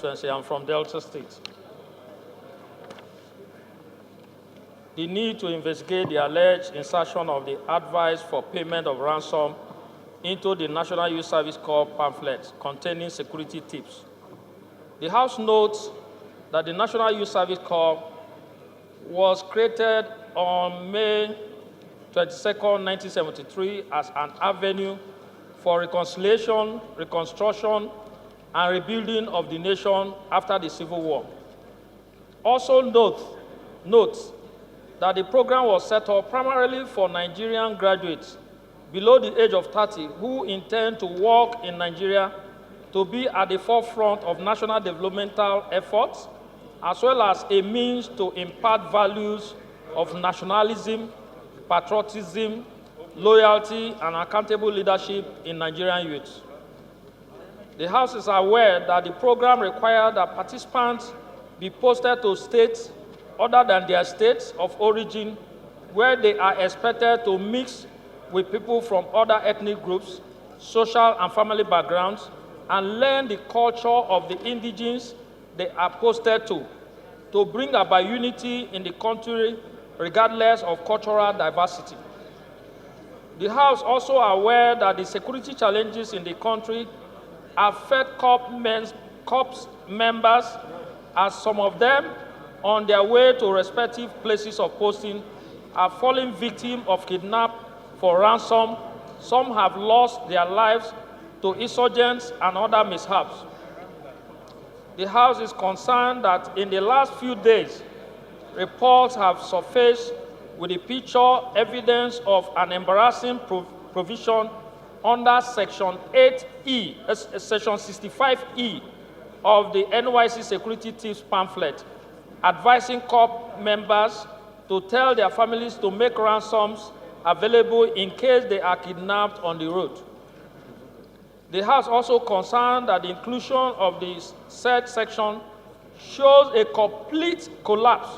constituency. I'm from Delta State. The need to investigate the alleged insertion of the advice for payment of ransom into the National Youth Service Corps pamphlet containing security tips. The House notes that the National Youth Service Corps was created on May 22, 1973 as an avenue for reconciliation, reconstruction, and rebuilding of the nation after the Civil War. Also notes that the program was set up primarily for Nigerian graduates below the age of 30 who intend to work in Nigeria to be at the forefront of national developmental efforts, as well as a means to impart values of nationalism, patriotism, loyalty, and accountable leadership in Nigerian youth. The House is aware that the program required that participants be posted to states other than their states of origin, where they are expected to mix with people from other ethnic groups, social and family backgrounds, and learn the culture of the indigenes they are posted to bring about unity in the country regardless of cultural diversity. The House also aware that the security challenges in the country affect corps members, as some of them on their way to respective places of posting are falling victim of kidnap for ransom. Some have lost their lives to insurgents and other mishaps. The House is concerned that in the last few days, reports have surfaced with the picture evidence of an embarrassing provision under Section 8E, Section 65E of the NYSC Security Tips pamphlet, advising corps members to tell their families to make ransoms available in case they are kidnapped on the road. The House also concerned that the inclusion of the said section shows a complete collapse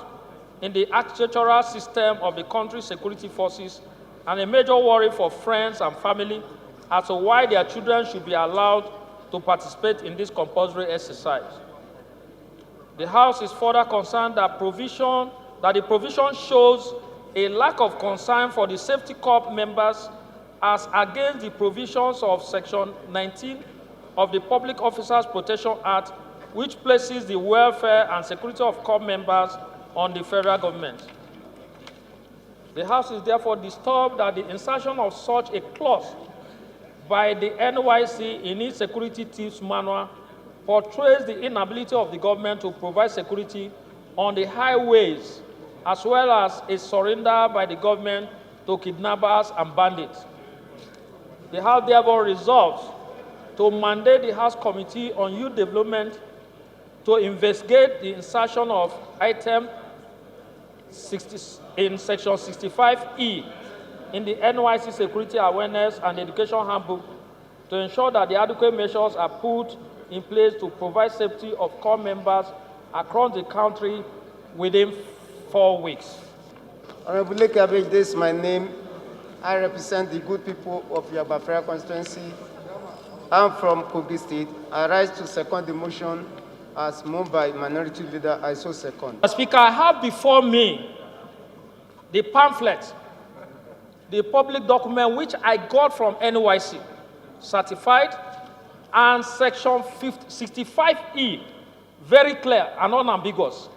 in the architectural system of the country's security forces and a major worry for friends and family as to why their children should be allowed to participate in this compulsory exercise. The House is further concerned that the provision shows a lack of concern for the safety corps members as against the provisions of Section 19 of the Public Officers Protection Act, which places the welfare and security of corps members on the federal government. The House is therefore disturbed that the insertion of such a clause by the NYSC in its security tips manual portrays the inability of the government to provide security on the highways, as well as a surrender by the government to kidnappers and bandits. The House therefore resolves to mandate the House Committee on Youth Development to investigate the insertion of item 60 in Section 65E in the NYSC Security Awareness and Education Handbook to ensure that the adequate measures are put in place to provide safety of corps members across the country within 4 weeks. Honorable Lekabej, this is my name. I represent the good people of Yabafara constituency. I'm from Kogi State. I rise to second the motion as moved by Minority Leader. I so second. Speaker, I have before me the pamphlet, the public document which I got from NYSC, certified, and Section 65E, very clear and unambiguous.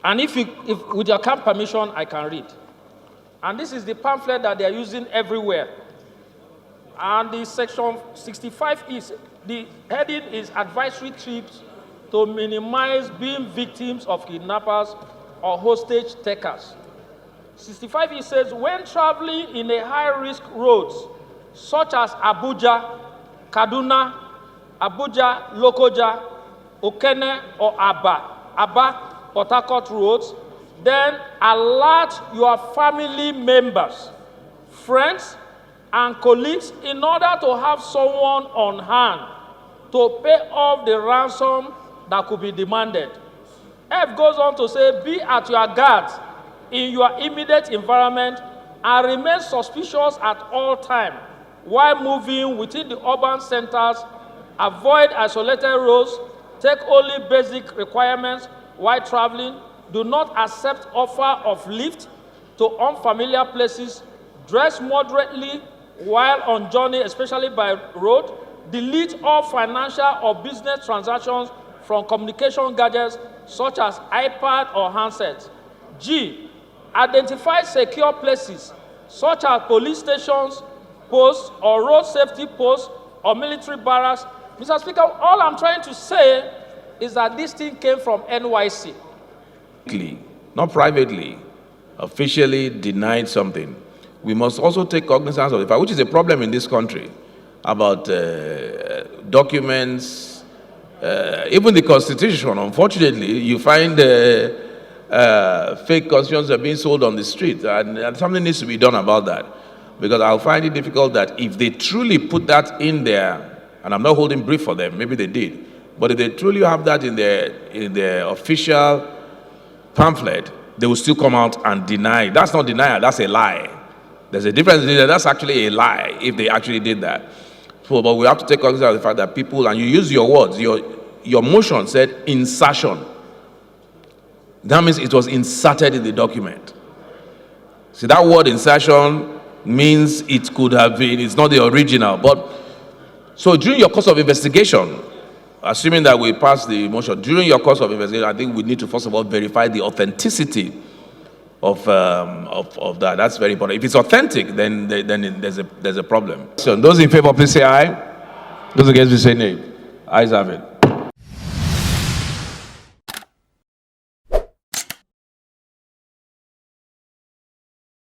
And if with your kind permission, I can read. And this is the pamphlet that they are using everywhere. And the Section 65 is, the heading is advisory tips to minimize being victims of kidnappers or hostage takers. 65 it says, when traveling in a high-risk roads such as Abuja, Kaduna, Abuja, Lokoja, Okene, or Aba, Port Harcourt roads, then alert your family members, friends, and colleagues in order to have someone on hand to pay off the ransom that could be demanded. F goes on to say, be at your guard in your immediate environment and remain suspicious at all times while moving within the urban centers. Avoid isolated roads, take only basic requirements while traveling, do not accept offer of lift to unfamiliar places, dress moderately while on journey, especially by road, delete all financial or business transactions from communication gadgets such as iPad or handsets. G, identify secure places such as police stations, posts, or road safety posts, or military barracks. Mr. Speaker, all I'm trying to say is that this thing came from NYSC. Not privately, officially denied something. We must also take cognizance of the fact, which is a problem in this country, about documents, even the Constitution. Unfortunately, you find fake constitutions are being sold on the street, and something needs to be done about that. Because I'll find it difficult that if they truly put that in there, and I'm not holding brief for them, maybe they did, but if they truly have that in their official pamphlet, they will still come out and deny. That's not denial, that's a lie. There's a difference. That's actually a lie if they actually did that. So, but we have to take cognizance of the fact that people, and you use your words, your motion said insertion. That means it was inserted in the document. See, that word insertion means it could have been, it's not the original. But so during your course of investigation, assuming that we pass the motion, during your course of investigation, I think we need to first of all verify the authenticity of that. That's very important. If it's authentic, then there's a problem. So those in favor, please say aye. Those against, please say nay. Ayes have it.